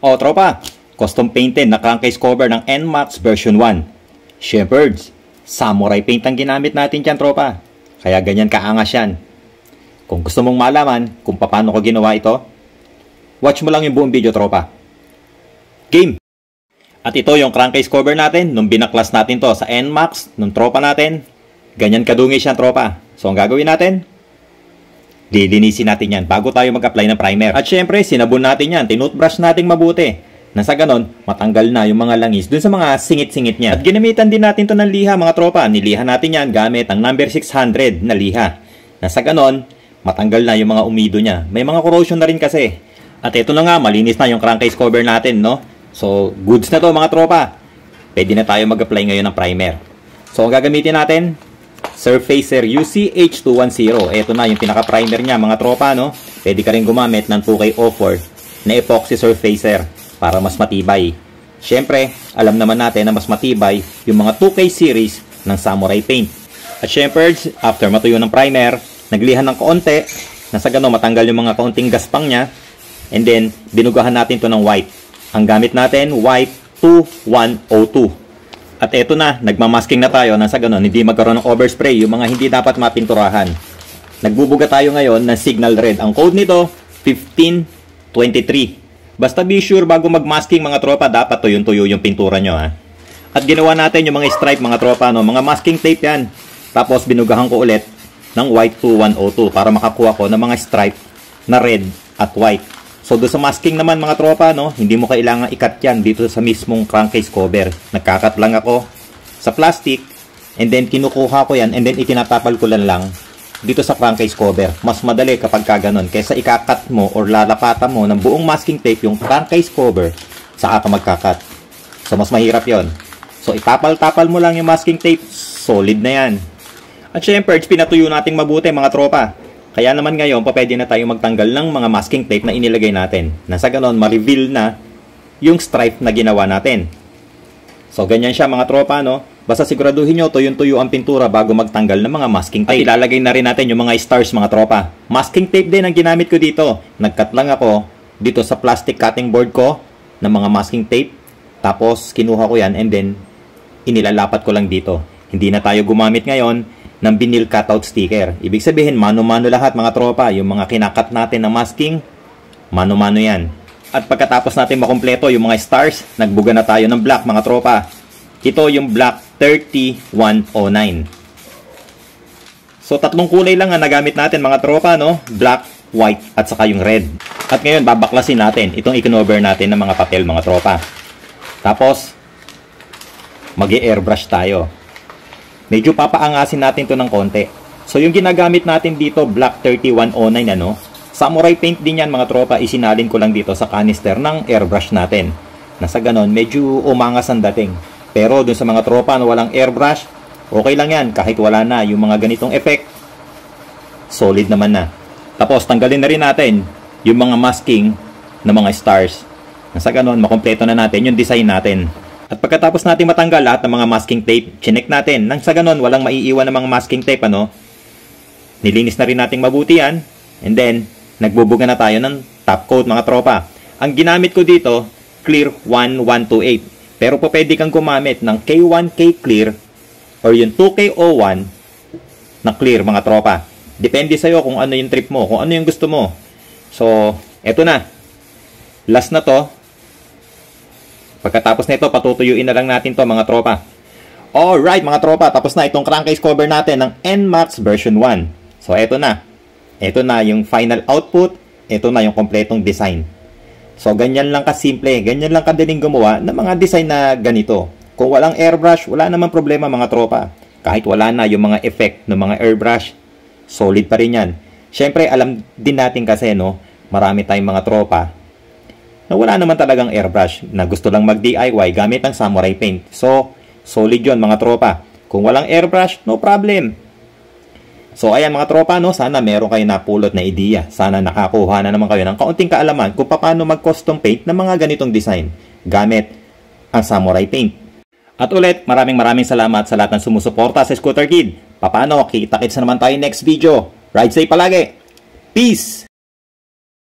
O tropa, custom painted na crankcase cover ng NMAX version 1. Shepherds, samurai paint ang ginamit natin dyan tropa. Kaya ganyan kaangas yan. Kung gusto mong malaman kung paano ko ginawa ito, watch mo lang yung buong video tropa. Game! At ito yung crankcase cover natin nung binaklas natin to sa NMAX nung tropa natin. Ganyan kadungis yan tropa. So ang gagawin natin, lilinisin natin yan bago tayo mag-apply ng primer. At syempre, sinabon natin yan. Tinutbrush natin mabuti. Nang sa ganon, matanggal na yung mga langis dun sa mga singit-singit niya. At ginamitan din natin to ng liha mga tropa. Niliha natin yan gamit ang number 600 na liha. Nang sa ganon, matanggal na yung mga umido niya. May mga corrosion na rin kasi. At ito na nga, malinis na yung crankcase cover natin, no? So, goods na to mga tropa. Pwede na tayo mag-apply ngayon ng primer. So, ang gagamitin natin, Surfacer UCH210. Ito na yung pinaka-primer niya mga tropa, no? Pwede ka rin gumamit ng 2K04 na epoxy surfacer para mas matibay. Syempre, alam naman natin na mas matibay yung mga 2K series ng samurai paint. At syempre, after matuyo ng primer, naglihan ng kaunti, na sa gano'n matanggal yung mga kaunting gaspang niya, and then, binugahan natin to ng white. Ang gamit natin, white 2102. At eto na, nagmamasking na tayo nang sa ganon, hindi magkaroon ng overspray, yung mga hindi dapat mapinturahan. Nagbubuga tayo ngayon ng signal red. Ang code nito, 1523. Basta be sure bago magmasking mga tropa, dapat tuyong-tuyo yung pintura nyo ha. At ginawa natin yung mga stripe mga tropa, no? Mga masking tape yan. Tapos binugahan ko ulit ng white 2102 para makakuha ko ng mga stripe na red at white. So, doon sa masking naman mga tropa, no, hindi mo kailangan ikat yan dito sa mismong crankcase cover. Nagkakat lang ako sa plastic, and then kinukuha ko yan, and then itinatapal ko lang dito sa crankcase cover. Mas madali kapag kaganon, kaysa ikakat mo or lalapatan mo ng buong masking tape yung crankcase cover, saka ka magkakat. So, mas mahirap yon. So, itapal-tapal mo lang yung masking tape, solid na yan. At syempre, pinatuyo nating mabuti mga tropa. Kaya naman ngayon, pwede na tayo magtanggal ng mga masking tape na inilagay natin. Nasa ganon, ma-reveal na yung stripe na ginawa natin. So, ganyan siya mga tropa, no? Basta siguraduhin nyo, tuyong-tuyo ang pintura bago magtanggal ng mga masking tape. At ilalagay na rin natin yung mga stars mga tropa. Masking tape din ang ginamit ko dito. Nag-cut lang ako dito sa plastic cutting board ko ng mga masking tape. Tapos, kinuha ko yan and then, inilalapat ko lang dito. Hindi na tayo gumamit ngayon ng vinyl cutout sticker. Ibig sabihin, mano-mano lahat mga tropa. Yung mga kinakat natin na masking, mano-mano yan. At pagkatapos natin makumpleto yung mga stars, nagbuga na tayo ng black mga tropa. Ito yung black 3109. So, tatlong kulay lang ang nagamit natin mga tropa, no? Black, white, at saka yung red. At ngayon, babaklasin natin itong ikinover natin ng mga papel mga tropa. Tapos, mag-airbrush tayo. Medyo papaangasin natin to ng konti. So, yung ginagamit natin dito, black 3109, ano? Samurai paint din yan, mga tropa. Isinalin ko lang dito sa canister ng airbrush natin. Nasa ganon, medyo umangas ang dating. Pero, dun sa mga tropa na walang airbrush, okay lang yan. Kahit wala na yung mga ganitong effect, solid naman na. Tapos, tanggalin na rin natin yung mga masking na mga stars. Nasa ganon, makompleto na natin yung design natin. At pagkatapos natin matanggal lahat ng mga masking tape, chinek natin. Nang sa ganon, walang maiiwan ng mga masking tape, ano? Nilinis na rin natin mabuti yan. And then, nagbubuga na tayo ng top coat, mga tropa. Ang ginamit ko dito, Clear 1128. Pero po pwede kang gumamit ng K1K Clear or yung 2K01 na clear, mga tropa. Depende sa'yo kung ano yung trip mo, kung ano yung gusto mo. So, eto na. Last na to. Pagkatapos nito, patutuyuin na lang natin to mga tropa. Alright mga tropa, tapos na itong crankcase cover natin ng NMAX version 1. So eto na. Eto na yung final output. Eto na yung kompletong design. So ganyan lang kasimple, ganyan lang kadaling gumawa ng mga design na ganito. Kung walang airbrush, wala namang problema mga tropa. Kahit wala na yung mga effect ng mga airbrush, solid pa rin yan. Syempre, alam din natin kasi, no, marami tayong mga tropa na wala naman talagang airbrush, na gusto lang mag-DIY gamit ang samurai paint. So, solid yun mga tropa. Kung walang airbrush, no problem. So, ayan mga tropa, no, sana meron kayo napulot na ideya. Sana nakakuha na naman kayo ng kaunting kaalaman kung paano mag-custom paint ng mga ganitong design gamit ang samurai paint. At ulit, maraming salamat sa lahat ng sumusuporta sa Scooter Kid. Paano, kita-kits na naman tayo next video. Ride safe palagi. Peace!